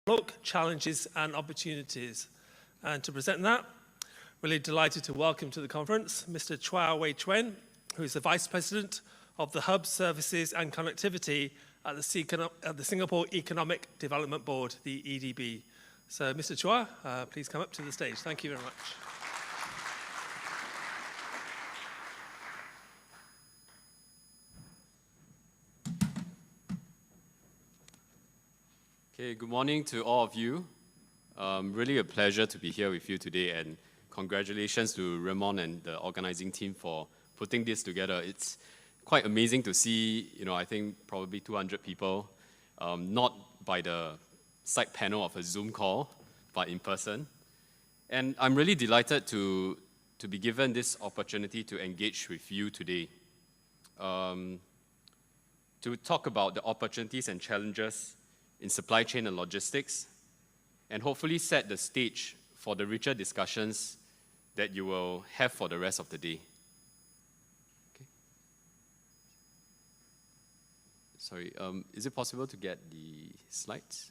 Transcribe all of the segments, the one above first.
outlook, challenges and opportunities. And to present that, really delighted to welcome to the conference Mr. Chua Wei Chuen, who is the Vice President of the Hub Services and Connectivity at the Singapore Economic Development Board, the EDB. So, Mr. Chua, please come up to the stage. Thank you very much. Okay, good morning to all of you. Really a pleasure to be here with you today, and congratulations to Ramon and the organizing team for putting this together. It's quite amazing to see, I think probably 200 people, not by the side panel of a Zoom call, but in person. And I'm really delighted to be given this opportunity to engage with you today, to talk about the opportunities and challenges in supply chain and logistics, and hopefully set the stage for the richer discussions that you will have for the rest of the day. Okay. Sorry, is it possible to get the slides?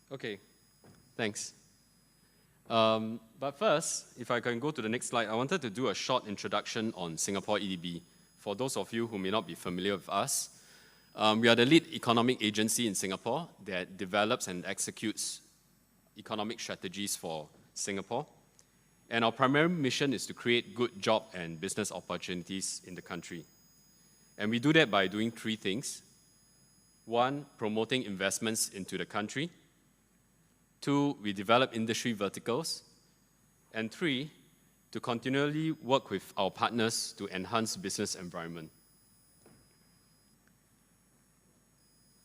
Okay, thanks. But first, if I can go to the next slide, I wanted to do a short introduction on Singapore EDB. For those of you who may not be familiar with us, we are the lead economic agency in Singapore that develops and executes economic strategies for Singapore. And our primary mission is to create good job and business opportunities in the country. And we do that by doing three things. One, promoting investments into the country. Two, we develop industry verticals. And three, to continually work with our partners to enhance business environment.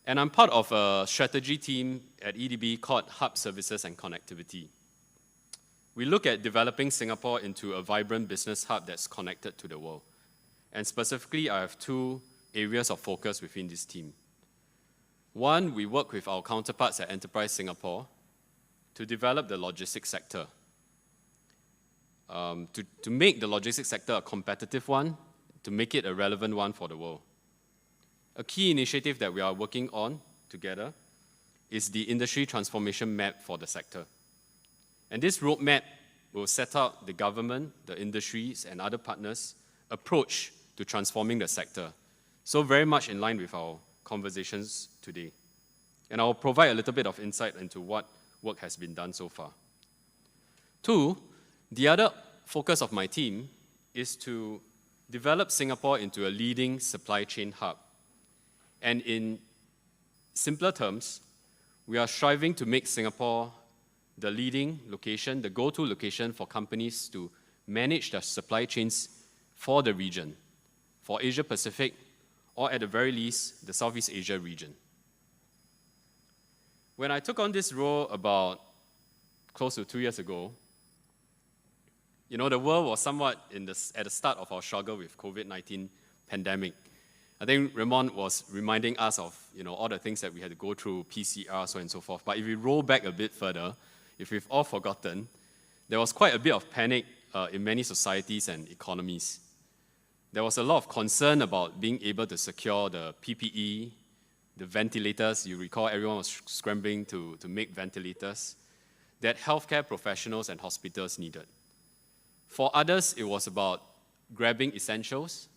And I'm part of a strategy team at EDB called Hub Services and Connectivity. We look at developing Singapore into a vibrant business hub that's connected to the world. And specifically, I have two areas of focus within this team. One, we work with our counterparts at Enterprise Singapore to develop the logistics sector, to make the logistics sector a competitive one, to make it a relevant one for the world. A key initiative that we are working on together is the industry transformation map for the sector. And this roadmap will set out the government, the industries, and other partners' approach to transforming the sector. So very much in line with our conversations today. And I'll provide a little bit of insight into what work has been done so far. Two, the other focus of my team is to develop Singapore into a leading supply chain hub. And in simpler terms, we are striving to make Singapore the leading location, the go-to location for companies to manage their supply chains for the region, for Asia Pacific, or at the very least, the Southeast Asia region. When I took on this role about close to 2 years ago, the world was somewhat at the start of our struggle with COVID-19 pandemic. I think Ramon was reminding us of all the things that we had to go through, PCR, so on and so forth. But if we roll back a bit further, if we've all forgotten, there was quite a bit of panic in many societies and economies. There was a lot of concern about being able to secure the PPE, the ventilators. You recall everyone was scrambling to make ventilators that healthcare professionals and hospitals needed. For others, it was about grabbing essentials,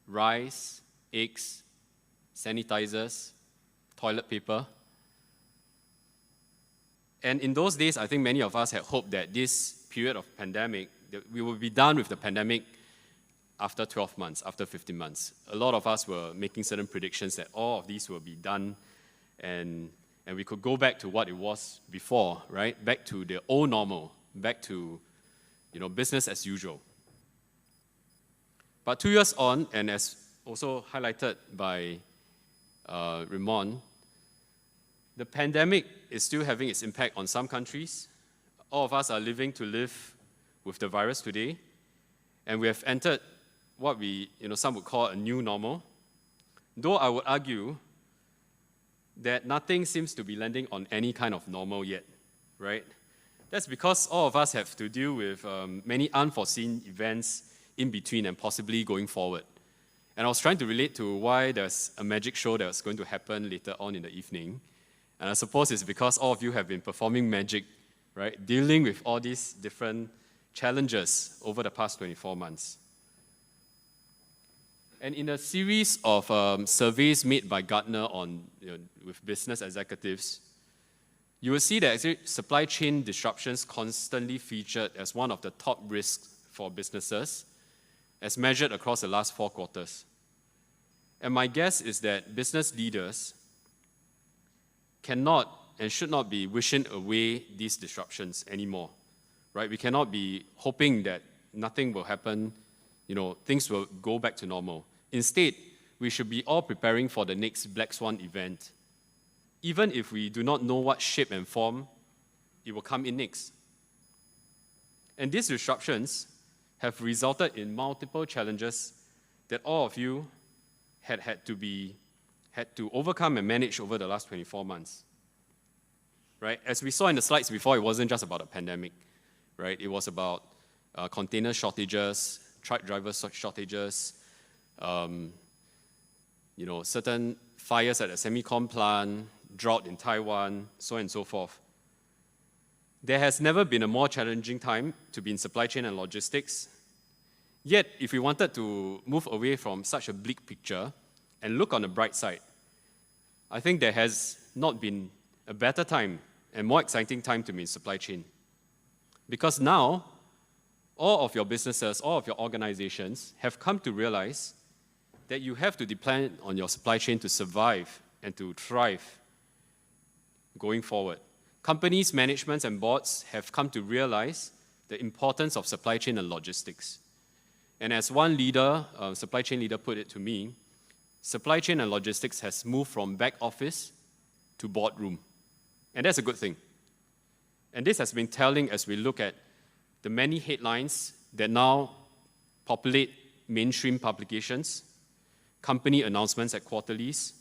rice, eggs, sanitizers, toilet paper. And in those days, I think many of us had hoped that this period of pandemic, that we would be done with the pandemic after 12 months, after 15 months. A lot of us were making certain predictions that all of these will be done and we could go back to what it was before, right? Back to the old normal, back to business as usual. But 2 years on, and as also highlighted by Ramon, the pandemic is still having its impact on some countries. All of us are living to live with the virus today, and we have entered what some would call a new normal. Though I would argue that nothing seems to be landing on any kind of normal yet, right? That's because all of us have to deal with many unforeseen events in between and possibly going forward. And I was trying to relate to why there's a magic show that was going to happen later on in the evening. And I suppose it's because all of you have been performing magic, right? Dealing with all these different challenges over the past 24 months. And in a series of surveys made by Gartner with business executives, you will see that actually supply chain disruptions constantly featured as one of the top risks for businesses, as measured across the last 4 quarters. And my guess is that business leaders cannot and should not be wishing away these disruptions anymore, right? We cannot be hoping that nothing will happen, things will go back to normal. Instead, we should be all preparing for the next Black Swan event, even if we do not know what shape and form it will come in next. And these disruptions have resulted in multiple challenges that all of you had to overcome and manage over the last 24 months. Right? As we saw in the slides before, it wasn't just about a pandemic, right? It was about container shortages, truck driver shortages, certain fires at a semicon plant, drought in Taiwan, so on and so forth. There has never been a more challenging time to be in supply chain and logistics. Yet, if we wanted to move away from such a bleak picture and look on the bright side, I think there has not been a better time and more exciting time to be in supply chain. Because now, all of your businesses, all of your organizations have come to realize that you have to depend on your supply chain to survive and to thrive going forward. Companies, managements, and boards have come to realize the importance of supply chain and logistics. And as one leader, supply chain leader, put it to me, supply chain and logistics has moved from back office to boardroom. And that's a good thing. And this has been telling as we look at the many headlines that now populate mainstream publications, company announcements at quarterlies,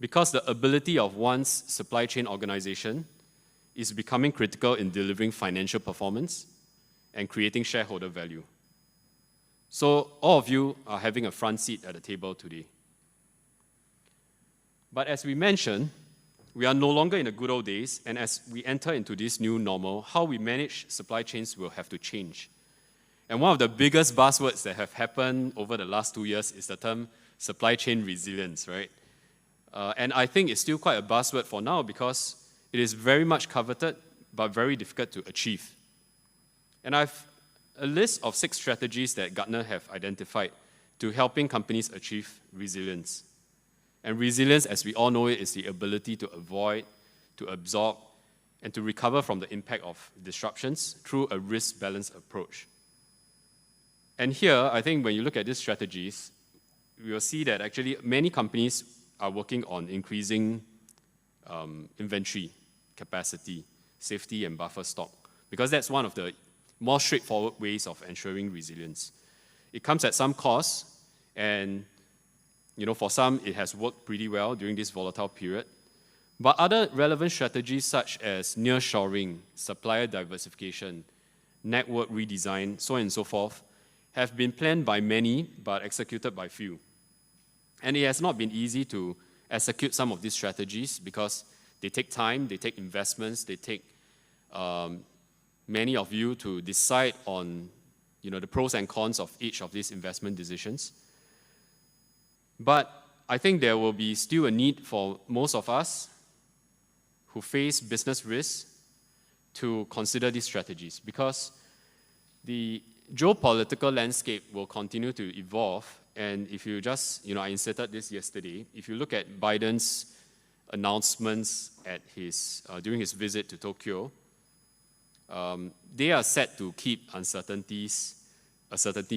because the ability of one's supply chain organization is becoming critical in delivering financial performance and creating shareholder value. So all of you are having a front seat at the table today. But as we mentioned, we are no longer in the good old days, and as we enter into this new normal, how we manage supply chains will have to change. And one of the biggest buzzwords that have happened over the last 2 years is the term supply chain resilience, right? And I think it's still quite a buzzword for now because it is very much coveted but very difficult to achieve. And I've a list of 6 strategies that Gartner have identified to helping companies achieve resilience. And resilience, as we all know it, is the ability to avoid, to absorb, and to recover from the impact of disruptions through a risk-balanced approach. And here, I think when you look at these strategies, we will see that actually many companies are working on increasing inventory capacity, safety, and buffer stock, because that's one of the more straightforward ways of ensuring resilience. It comes at some cost, and for some, it has worked pretty well during this volatile period. But other relevant strategies such as nearshoring, supplier diversification, network redesign, so on and so forth, have been planned by many but executed by few. And it has not been easy to execute some of these strategies because they take time, they take investments, they take many of you to decide on the pros and cons of each of these investment decisions. But I think there will be still a need for most of us who face business risks to consider these strategies, because the geopolitical landscape will continue to evolve. And if you just, I inserted this yesterday, if you look at Biden's announcements at during his visit to Tokyo, they are set to keep a certainty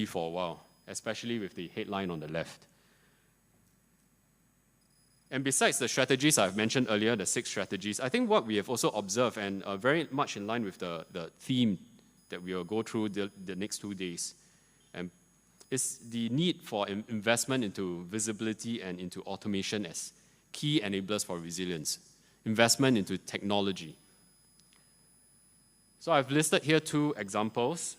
for a while, especially with the headline on the left. And besides the strategies I've mentioned earlier, the 6 strategies, I think what we have also observed, and very much in line with the theme that we will go through the next 2 days, is the need for investment into visibility and into automation as key enablers for resilience, investment into technology. So I've listed here two examples,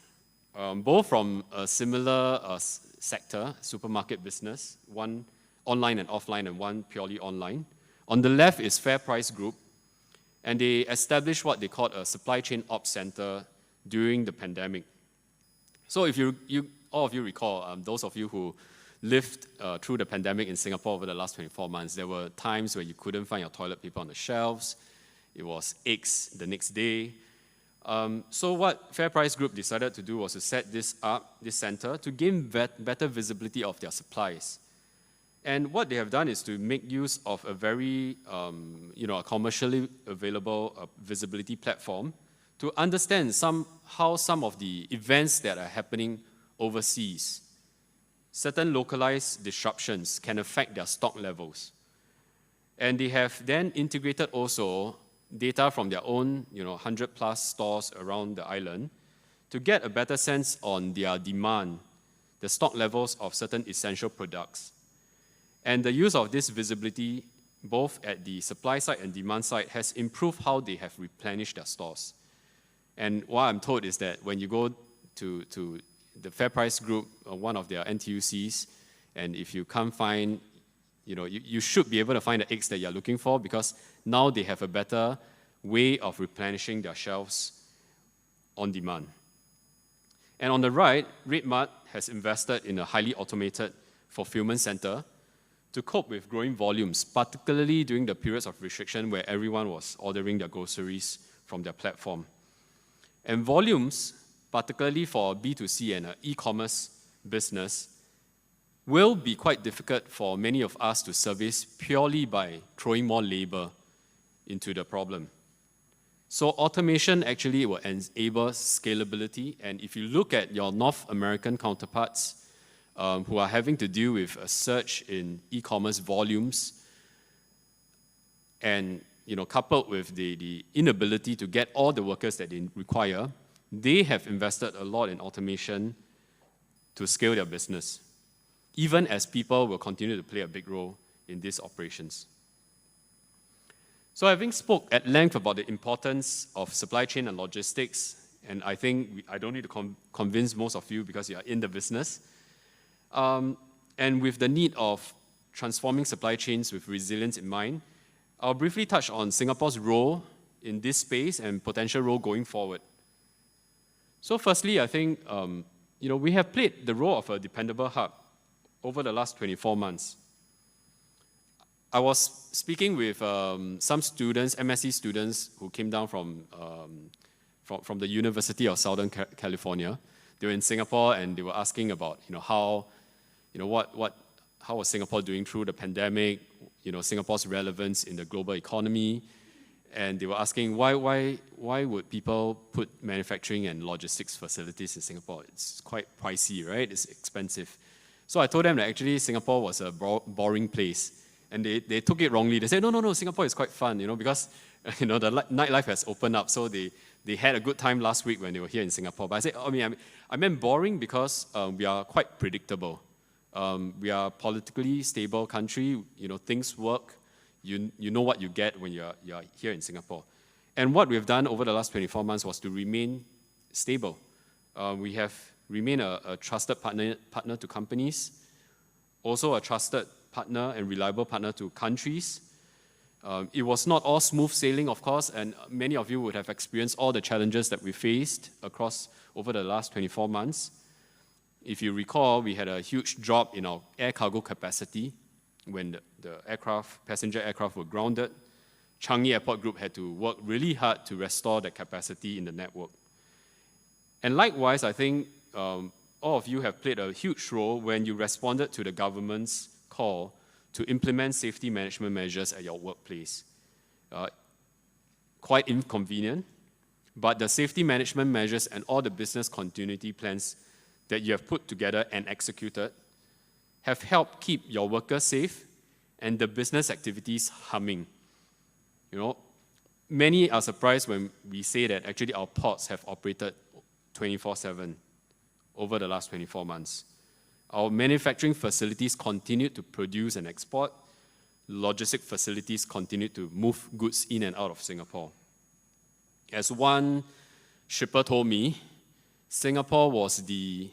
both from a similar sector, supermarket business, one online and offline and one purely online. On the left is Fair Price Group, and they established what they called a supply chain ops center during the pandemic. So if all of you recall, those of you who lived through the pandemic in Singapore over the last 24 months, there were times where you couldn't find your toilet paper on the shelves. It was eggs the next day. So what Fair Price Group decided to do was to set this center, to gain better visibility of their supplies. And what they have done is to make use of a very, a commercially available visibility platform to understand how some of the events that are happening overseas, certain localized disruptions can affect their stock levels. And they have then integrated also data from their own 100+ stores around the island to get a better sense on their demand, the stock levels of certain essential products. And the use of this visibility, both at the supply side and demand side, has improved how they have replenished their stores. And what I'm told is that when you go to the Fair Price Group, one of their NTUCs, and if you can't find, you should be able to find the eggs that you're looking for, because now they have a better way of replenishing their shelves on demand. And on the right, RedMart has invested in a highly automated fulfillment center to cope with growing volumes, particularly during the periods of restriction where everyone was ordering their groceries from their platform. And volumes, particularly for B2C and e-commerce business, will be quite difficult for many of us to service purely by throwing more labor into the problem. So automation actually will enable scalability. And if you look at your North American counterparts who are having to deal with a surge in e-commerce volumes, and coupled with the inability to get all the workers that they require, they have invested a lot in automation to scale their business, even as people will continue to play a big role in these operations. So having spoke at length about the importance of supply chain and logistics, and I think I don't need to convince most of you because you are in the business, and with the need of transforming supply chains with resilience in mind, I'll briefly touch on Singapore's role in this space and potential role going forward. So firstly, I think we have played the role of a dependable hub over the last 24 months. I was speaking with some students, MSc students, who came down from the University of Southern California. They were in Singapore and they were asking about how was Singapore doing through the pandemic, Singapore's relevance in the global economy, and they were asking why would people put manufacturing and logistics facilities in Singapore? It's quite pricey, right? It's expensive. So I told them that actually Singapore was a boring place. And they took it wrongly. They said, no, Singapore is quite fun, because the nightlife has opened up. So they had a good time last week when they were here in Singapore. But I said, I meant boring because we are quite predictable. We are a politically stable country. Things work. You know what you get when you're here in Singapore. And what we've done over the last 24 months was to remain stable. We have remained a trusted partner to companies, also a trusted partner and reliable partner to countries. It was not all smooth sailing, of course, and many of you would have experienced all the challenges that we faced over the last 24 months. If you recall, we had a huge drop in our air cargo capacity when the passenger aircraft were grounded. Changi Airport Group had to work really hard to restore the capacity in the network. And likewise, I think all of you have played a huge role when you responded to the government's call to implement safety management measures at your workplace. Quite inconvenient, but the safety management measures and all the business continuity plans that you have put together and executed have helped keep your workers safe and the business activities humming. Many are surprised when we say that actually our ports have operated 24/7 over the last 24 months. Our manufacturing facilities continue to produce and export. Logistic facilities continue to move goods in and out of Singapore. As one shipper told me Singapore was the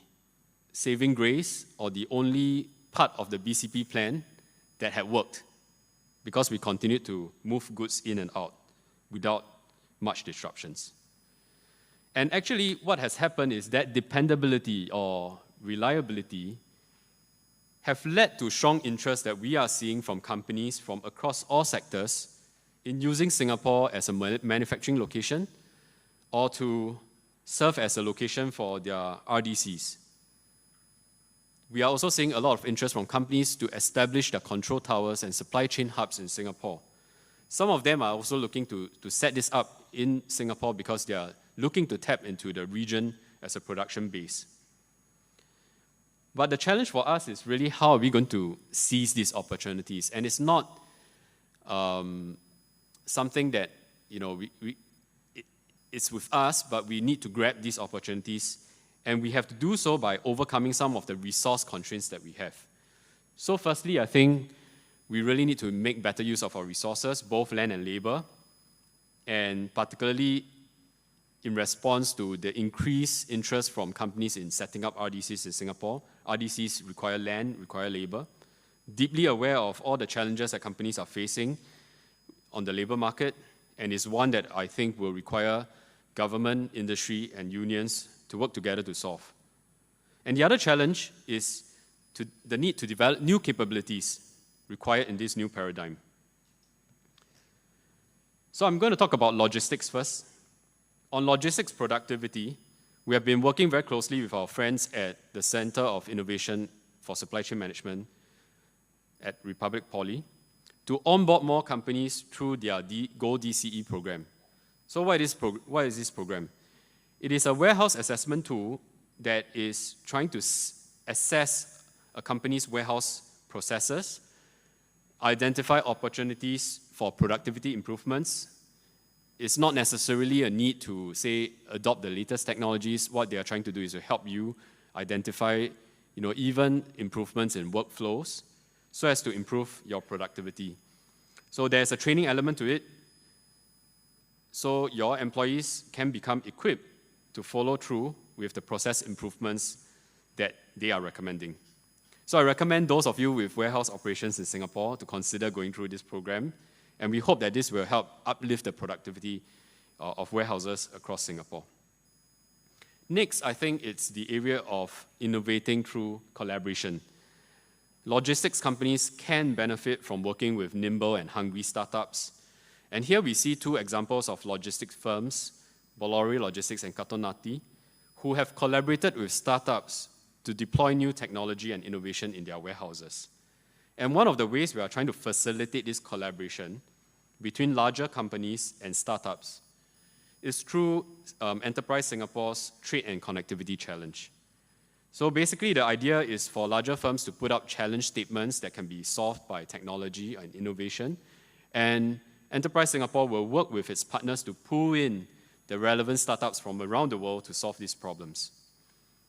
saving grace or the only part of the BCP plan that had worked because we continued to move goods in and out without much disruptions. And actually, what has happened is that dependability or reliability have led to strong interest that we are seeing from companies from across all sectors in using Singapore as a manufacturing location or to serve as a location for their RDCs. We are also seeing a lot of interest from companies to establish their control towers and supply chain hubs in Singapore. Some of them are also looking to set this up in Singapore because they are looking to tap into the region as a production base. But the challenge for us is really how are we going to seize these opportunities? And it's not something that it's with us, but we need to grab these opportunities, and we have to do so by overcoming some of the resource constraints that we have. So firstly, I think we really need to make better use of our resources, both land and labor, and particularly in response to the increased interest from companies in setting up RDCs in Singapore. RDCs require land, require labor. Deeply aware of all the challenges that companies are facing on the labor market, and is one that I think will require government, industry, and unions to work together to solve. And the other challenge is the need to develop new capabilities required in this new paradigm. So I'm going to talk about logistics first. On logistics productivity, we have been working very closely with our friends at the Center of Innovation for Supply Chain Management at Republic Poly to onboard more companies through their Go DCE program. So what is this program? It is a warehouse assessment tool that is trying to assess a company's warehouse processes, identify opportunities for productivity improvements. It's not necessarily a need to, say, adopt the latest technologies. What they are trying to do is to help you identify, even improvements in workflows so as to improve your productivity. So there's a training element to it, so your employees can become equipped to follow through with the process improvements that they are recommending. So I recommend those of you with warehouse operations in Singapore to consider going through this program, and we hope that this will help uplift the productivity of warehouses across Singapore. Next, I think it's the area of innovating through collaboration. Logistics companies can benefit from working with nimble and hungry startups. And here we see two examples of logistics firms, Bolloré Logistics and Katonati, who have collaborated with startups to deploy new technology and innovation in their warehouses. And one of the ways we are trying to facilitate this collaboration between larger companies and startups is through Enterprise Singapore's Trade and Connectivity Challenge. So basically, the idea is for larger firms to put up challenge statements that can be solved by technology and innovation, and Enterprise Singapore will work with its partners to pull in the relevant startups from around the world to solve these problems.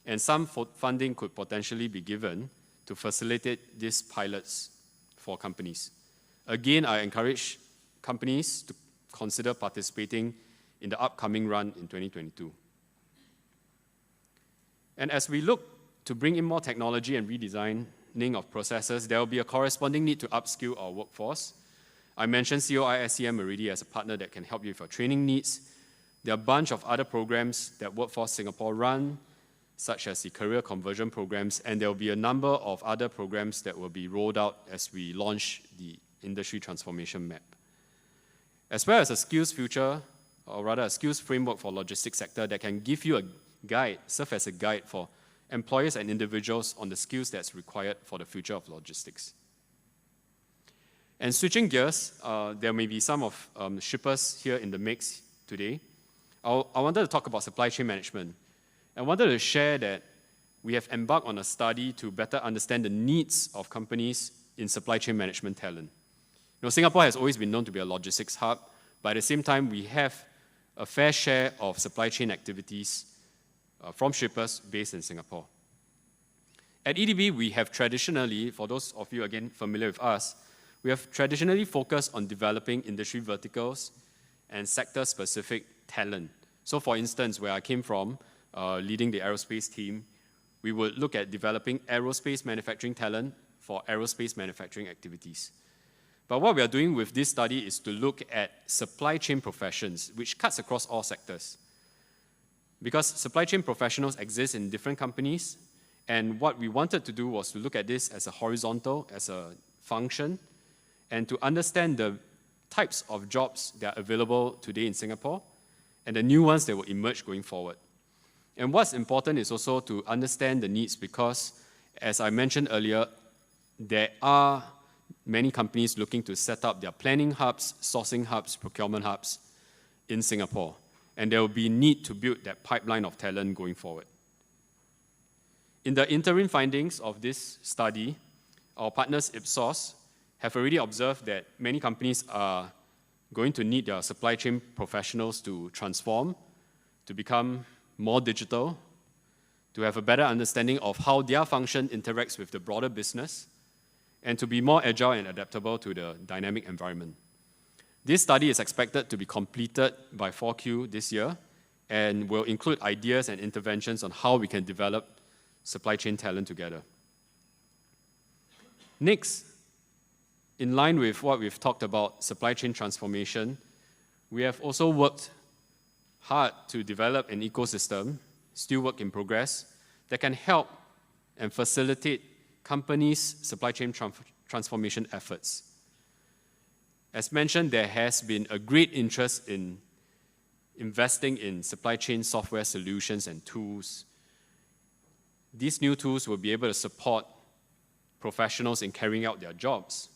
And some funding could potentially be given to facilitate these pilots for companies. Again, I encourage companies to consider participating in the upcoming run in 2022. And as we look to bring in more technology and redesigning of processes, there will be a corresponding need to upskill our workforce. I mentioned COI SCM already as a partner that can help you with your training needs. There are a bunch of other programs that Workforce Singapore run, such as the career conversion programs, and there will be a number of other programs that will be rolled out as we launch the industry transformation map. As well as a skills future, or rather a skills framework for logistics sector that can give you a guide, serve as a guide for employers and individuals on the skills that's required for the future of logistics. And switching gears, there may be some of shippers here in the mix today. I wanted to talk about supply chain management. I wanted to share that we have embarked on a study to better understand the needs of companies in supply chain management talent. Singapore has always been known to be a logistics hub, but at the same time, we have a fair share of supply chain activities from shippers based in Singapore. At EDB, we have traditionally, for those of you again familiar with us, we have traditionally focused on developing industry verticals and sector-specific talent So for instance, where I came from, leading the aerospace team, we would look at developing aerospace manufacturing talent for aerospace manufacturing activities. But what we are doing with this study is to look at supply chain professions, which cuts across all sectors. Because supply chain professionals exist in different companies, and what we wanted to do was to look at this as a horizontal, as a function, and to understand the types of jobs that are available today in Singapore, and the new ones that will emerge going forward. And what's important is also to understand the needs because, as I mentioned earlier, there are many companies looking to set up their planning hubs, sourcing hubs, procurement hubs in Singapore. And there will be need to build that pipeline of talent going forward. In the interim findings of this study, our partners Ipsos have already observed that many companies are going to need their supply chain professionals to transform, to become more digital, to have a better understanding of how their function interacts with the broader business, and to be more agile and adaptable to the dynamic environment. This study is expected to be completed by 4Q this year and will include ideas and interventions on how we can develop supply chain talent together. Next, in line with what we've talked about, supply chain transformation, we have also worked hard to develop an ecosystem, still work in progress, that can help and facilitate companies' supply chain transformation efforts. As mentioned, there has been a great interest in investing in supply chain software solutions and tools. These new tools will be able to support professionals in carrying out their jobs.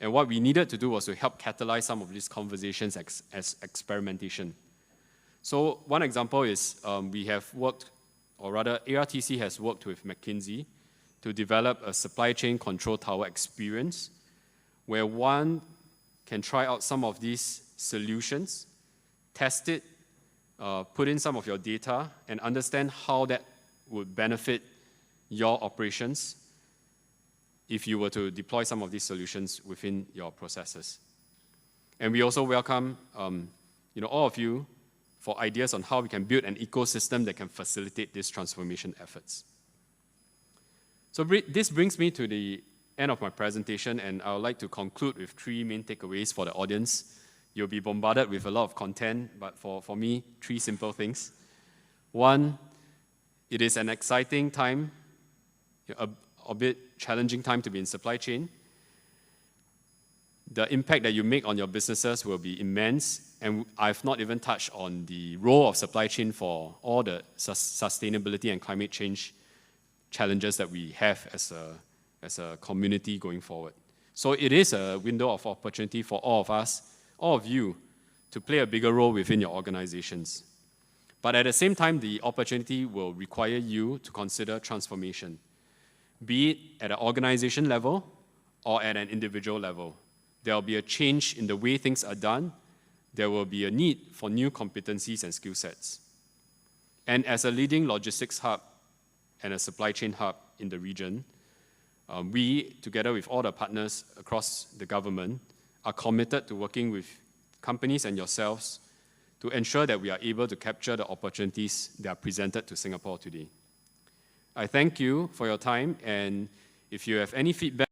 And what we needed to do was to help catalyze some of these conversations as experimentation. So one example is we have worked, or rather ARTC has worked with McKinsey to develop a supply chain control tower experience where one can try out some of these solutions, test it, put in some of your data, and understand how that would benefit your operations if you were to deploy some of these solutions within your processes. And we also welcome all of you for ideas on how we can build an ecosystem that can facilitate these transformation efforts. So this brings me to the end of my presentation, and I would like to conclude with 3 main takeaways for the audience. You'll be bombarded with a lot of content, but for me, 3 simple things. 1, it is an exciting time, a bit challenging time to be in supply chain. The impact that you make on your businesses will be immense, and I've not even touched on the role of supply chain for all the sustainability and climate change challenges that we have as a community going forward. So it is a window of opportunity for all of us, all of you, to play a bigger role within your organizations. But at the same time, the opportunity will require you to consider transformation, be it at an organization level or at an individual level. There will be a change in the way things are done. There will be a need for new competencies and skill sets. And as a leading logistics hub and a supply chain hub in the region, we, together with all the partners across the government, are committed to working with companies and yourselves to ensure that we are able to capture the opportunities that are presented to Singapore today. I thank you for your time, and if you have any feedback,